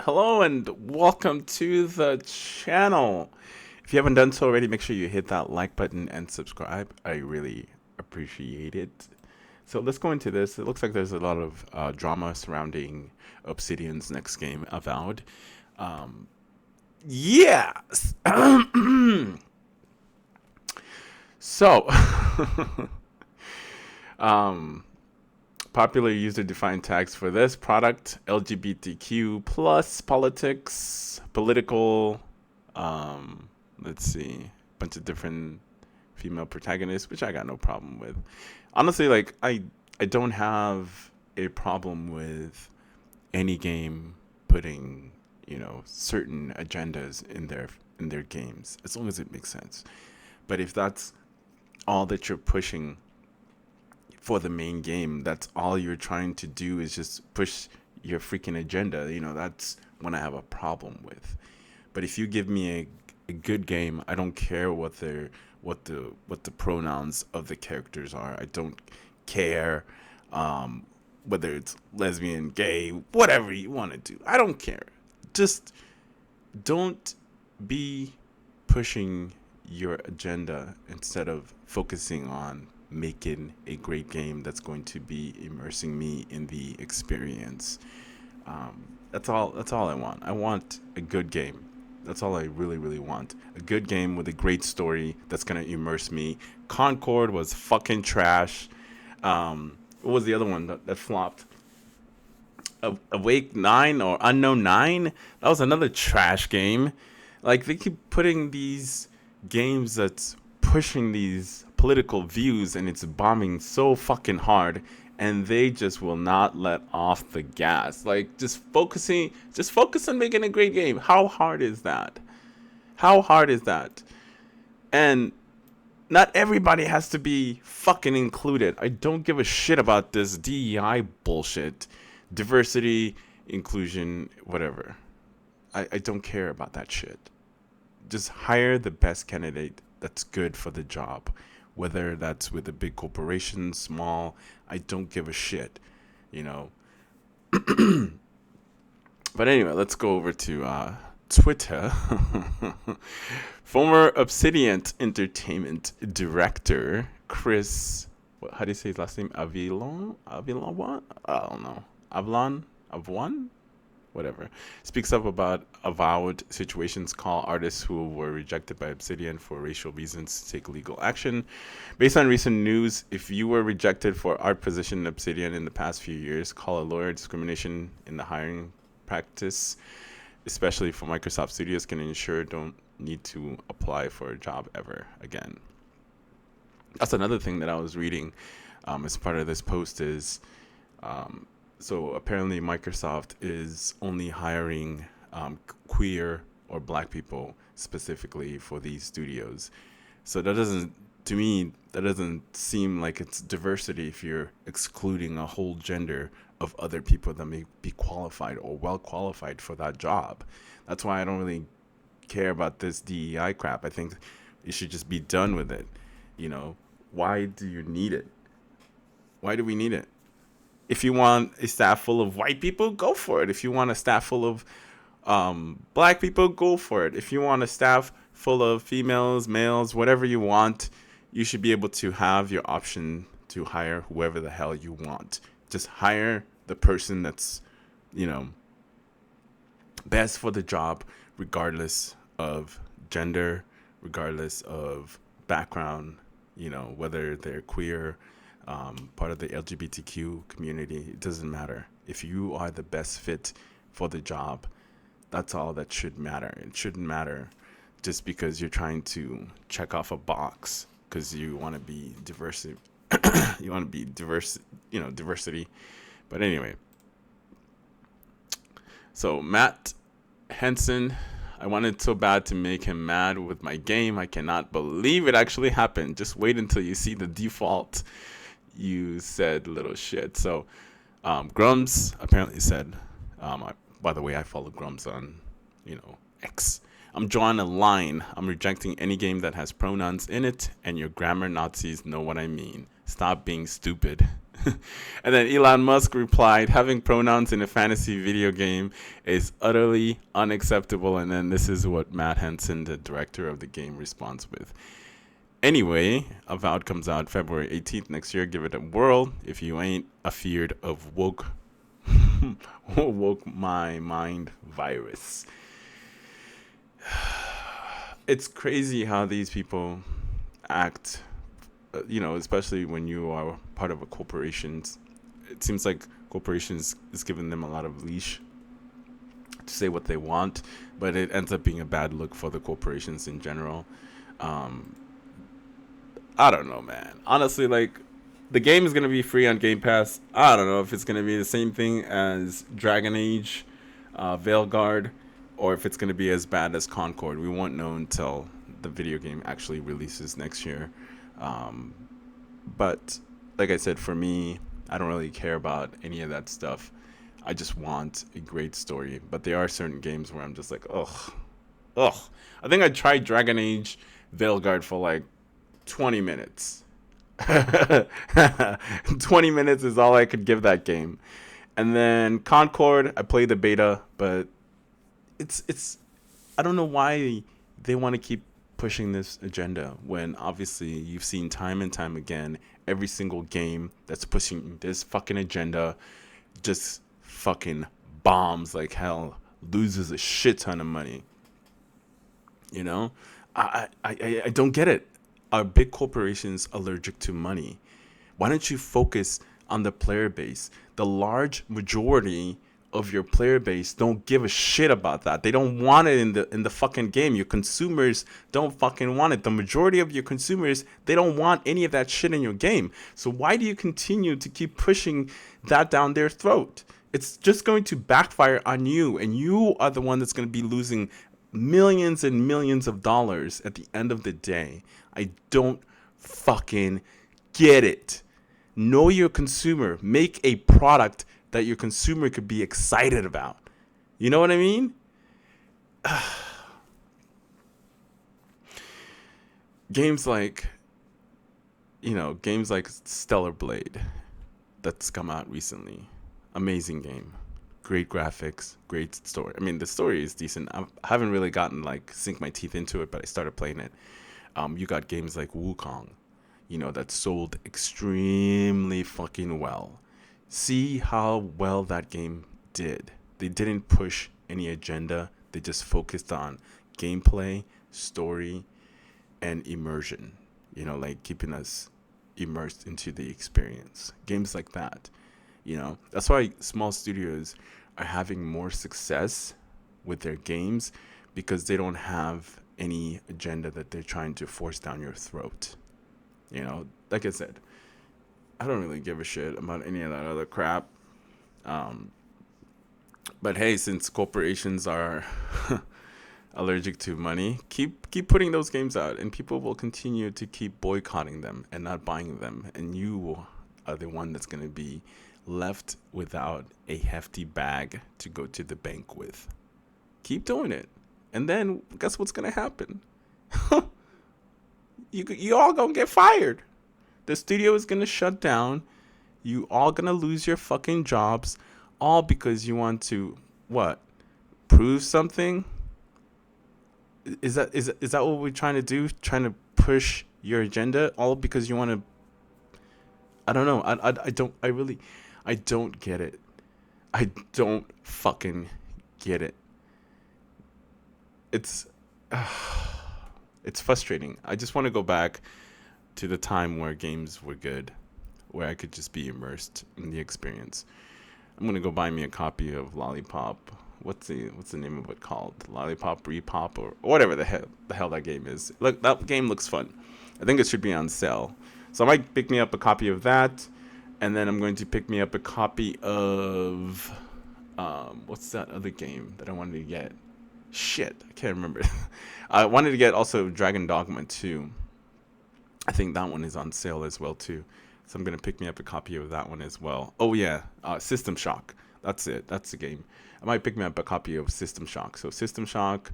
Hello and welcome to the channel. If you haven't done so already, make sure you hit that like button and subscribe. I really appreciate it. So let's go into this. It looks like there's a lot of drama surrounding Obsidian's next game, Avowed. Yes! So, um, popular user-defined tags for this product: LGBTQ plus politics, political. Let's see, bunch of different female protagonists, which I got no problem with. Honestly, like I don't have a problem with any game putting certain agendas in their games as long as it makes sense. But if that's all that you're pushing for the main game, that's all you're trying to do is just push your freaking agenda, that's when I have a problem with. But if you give me a good game, I don't care what the pronouns of the characters are. I don't care whether it's lesbian, gay, whatever you want to do. I don't care. Just don't be pushing your agenda instead of focusing on making a great game that's going to be immersing me in the experience. That's all I want. I want a good game. That's all I really, really want. A good game with a great story that's gonna immerse me. Concord was fucking trash. What was the other one that flopped? Awake 9 or Unknown 9? That was another trash game. Like, they keep putting these games that's pushing these political views and it's bombing so fucking hard, and they just will not let off the gas. Like, just focus on making a great game. How hard is that? How hard is that? And not everybody has to be fucking included. I don't give a shit about this DEI bullshit. Diversity, inclusion, whatever. I don't care about that shit. Just hire the best candidate that's good for the job. Whether that's with a big corporation, small, I don't give a shit, But anyway, let's go over to Twitter. Former Obsidian Entertainment director Chris, how do you say his last name? Avilon what? I don't know. Avlon? Whatever, speaks up about Avowed situations, call artists who were rejected by Obsidian for racial reasons to take legal action. Based on recent news, if you were rejected for art position in Obsidian in the past few years, call a lawyer. Discrimination in the hiring practice, especially for Microsoft Studios, can ensure don't need to apply for a job ever again. That's another thing that I was reading as part of this post is so apparently Microsoft is only hiring queer or black people specifically for these studios. So to me, that doesn't seem like it's diversity if you're excluding a whole gender of other people that may be qualified or well qualified for that job. That's why I don't really care about this DEI crap. I think you should just be done with it. Why do you need it? Why do we need it? If you want a staff full of white people, go for it. If you want a staff full of black people, go for it. If you want a staff full of females, males, whatever you want, you should be able to have your option to hire whoever the hell you want. Just hire the person that's, best for the job, regardless of gender, regardless of background, whether they're queer, part of the LGBTQ community. It doesn't matter. If you are the best fit for the job, that's all that should matter. It shouldn't matter just because you're trying to check off a box because you want to be diversity. You want to be diverse, diversity. But anyway, so Matt Henson, I wanted so bad to make him mad with my game. I cannot believe it actually happened. Just wait until you see the default. You said little shit. So Grums apparently said, by the way, I follow Grums on, X. I'm drawing a line. I'm rejecting any game that has pronouns in it, and your grammar Nazis know what I mean. Stop being stupid. And then Elon Musk replied, having pronouns in a fantasy video game is utterly unacceptable. And then this is what Matt Henson, the director of the game, responds with. Anyway, Avowed comes out February 18th next year. Give it a whirl if you ain't afeared of woke woke my mind virus. It's crazy how these people act, especially when you are part of a corporation. It seems like corporations is giving them a lot of leash to say what they want, but it ends up being a bad look for the corporations in general. I don't know, man. Honestly, like, the game is going to be free on Game Pass. I don't know if it's going to be the same thing as Dragon Age, Vailguard, or if it's going to be as bad as Concord. We won't know until the video game actually releases next year. But like I said, for me, I don't really care about any of that stuff. I just want a great story. But there are certain games where I'm just like, ugh. I think I tried Dragon Age Vailguard for like 20 minutes. 20 minutes is all I could give that game. And then Concord, I played the beta, but it's I don't know why they want to keep pushing this agenda when obviously you've seen time and time again every single game that's pushing this fucking agenda just fucking bombs like hell, loses a shit ton of money. I don't get it. Are big corporations allergic to money? Why don't you focus on the player base? The large majority of your player base don't give a shit about that. They don't want it in the fucking game. Your consumers don't fucking want it. The majority of your consumers, they don't want any of that shit in your game. So why do you continue to keep pushing that down their throat? It's just going to backfire on you, and you are the one that's going to be losing millions and millions of dollars at the end of the day. I don't fucking get it. Know your consumer. Make a product that your consumer could be excited about. You know what I mean? Games like Stellar Blade that's come out recently. Amazing game. Great graphics, great story. I mean, the story is decent. I haven't really gotten sink my teeth into it, but I started playing it. You got games like Wukong, that sold extremely fucking well. See how well that game did. They didn't push any agenda. They just focused on gameplay, story, and immersion. Keeping us immersed into the experience. Games like that. That's why small studios are having more success with their games, because they don't have any agenda that they're trying to force down your throat. Like I said, I don't really give a shit about any of that other crap. But hey, since corporations are allergic to money, keep putting those games out, and people will continue to keep boycotting them and not buying them, and you are the one that's going to be left without a hefty bag to go to the bank with. Keep doing it, and then guess what's going to happen? You all gonna get fired. The studio is gonna shut down. You all gonna lose your fucking jobs, all because you want to what? Prove something? Is that what we're trying to do? Trying to push your agenda, all because you want to? I don't know. I don't get it. I don't fucking get it. It's frustrating. I just want to go back to the time where games were good, where I could just be immersed in the experience. I'm gonna go buy me a copy of Lollipop. What's the name of it called? Lollipop Repop or whatever the hell that game is. Look, that game looks fun. I think it should be on sale. So I might pick me up a copy of that, and then I'm going to pick me up a copy of what's that other game that I wanted to get? Shit, I can't remember. I wanted to get also Dragon Dogma 2. I think that one is on sale as well too. So I'm going to pick me up a copy of that one as well. Oh yeah, System Shock. That's it. That's the game. I might pick me up a copy of System Shock. So System Shock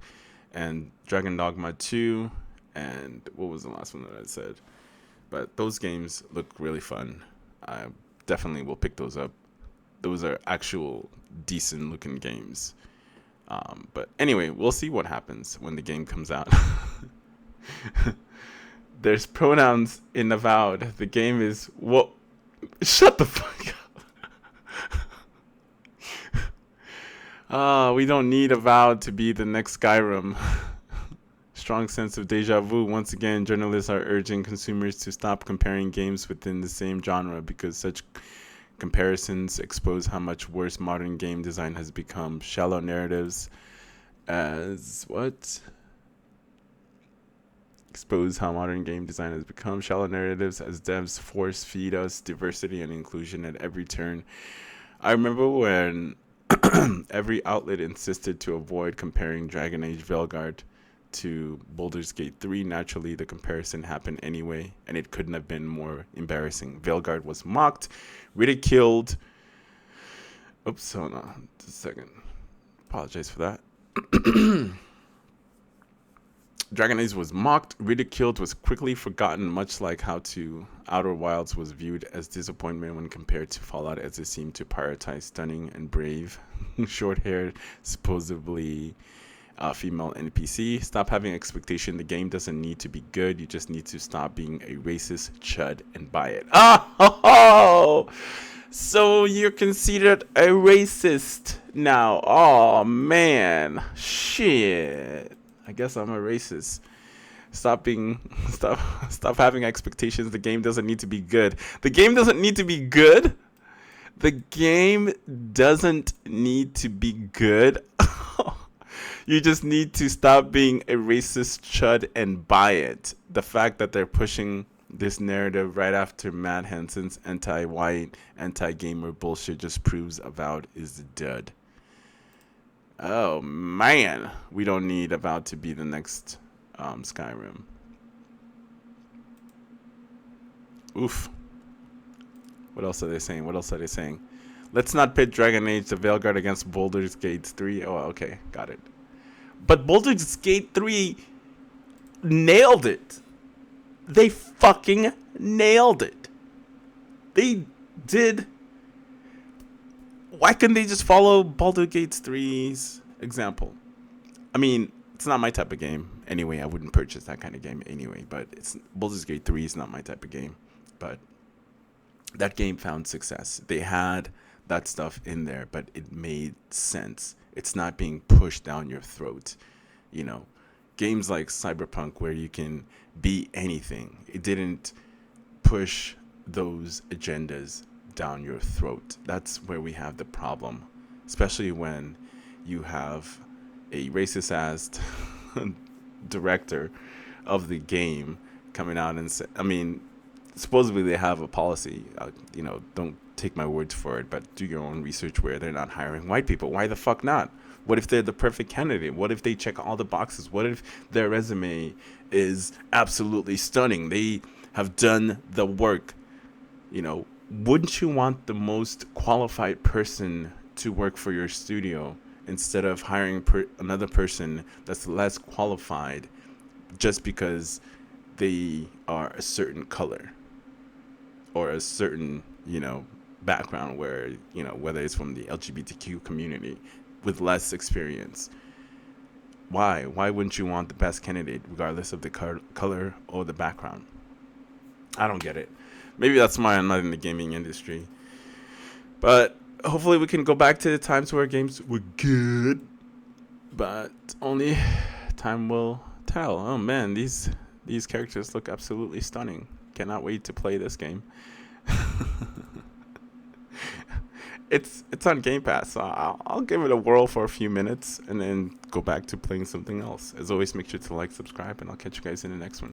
and Dragon Dogma 2, and what was the last one that I said? But those games look really fun. definitely will pick those up. Those are actual decent looking games. But anyway, we'll see what happens when the game comes out. There's pronouns in Avowed. The game is what? Shut the fuck up. We don't need Avowed to be the next Skyrim. Strong sense of deja vu. Once again, journalists are urging consumers to stop comparing games within the same genre because such comparisons expose how much worse modern game design has become. Shallow narratives as what? Expose how modern game design has become. Shallow narratives as devs force feed us diversity and inclusion at every turn. I remember when every outlet insisted to avoid comparing Dragon Age Vailguard to Baldur's Gate 3. Naturally, the comparison happened anyway, and it couldn't have been more embarrassing. Vailguard was mocked, ridiculed. Oops, hold on just a second. Apologize for that. Dragon Age was mocked, ridiculed, was quickly forgotten, much like how to Outer Wilds was viewed as disappointment when compared to Fallout, as it seemed to prioritize stunning and brave, short-haired, supposedly female NPC. Stop having expectation. The game doesn't need to be good. You just need to stop being a racist chud and buy it. Oh, so you're considered a racist now. Oh, man. Shit. I guess I'm a racist. Stop having expectations. The game doesn't need to be good. The game doesn't need to be good? The game doesn't need to be good? You just need to stop being a racist chud and buy it. The fact that they're pushing this narrative right after Matt Hansen's anti-white, anti-gamer bullshit just proves Avowed is a dud. Oh, man. We don't need Avowed to be the next Skyrim. Oof. What else are they saying? Let's not pit Dragon Age the Vailguard against Baldur's Gate 3. Oh, okay. Got it. But Baldur's Gate 3 nailed it. They fucking nailed it. They did. Why couldn't they just follow Baldur's Gate 3's example? I mean, it's not my type of game. Anyway, I wouldn't purchase that kind of game anyway. But Baldur's Gate 3 is not my type of game. But that game found success. They had that stuff in there, but it made sense. It's not being pushed down your throat. You know, games like Cyberpunk where you can be anything. It didn't push those agendas down your throat. That's where we have the problem, especially when you have a racist-ass director of the game coming out and say, I mean, supposedly they have a policy, don't take my words for it, but do your own research where they're not hiring white people. Why the fuck not? What if they're the perfect candidate? What if they check all the boxes? What if their resume is absolutely stunning? They have done the work. Wouldn't you want the most qualified person to work for your studio instead of hiring another person that's less qualified just because they are a certain color or a certain, background where, whether it's from the LGBTQ community with less experience? Why wouldn't you want the best candidate regardless of the color or the background? I don't get it. Maybe that's why I'm not in the gaming industry. But hopefully we can go back to the times where games were good. But only time will tell. Oh man, these characters look absolutely stunning. Cannot wait to play this game. It's on Game Pass, so I'll give it a whirl for a few minutes and then go back to playing something else. As always, make sure to like, subscribe, and I'll catch you guys in the next one.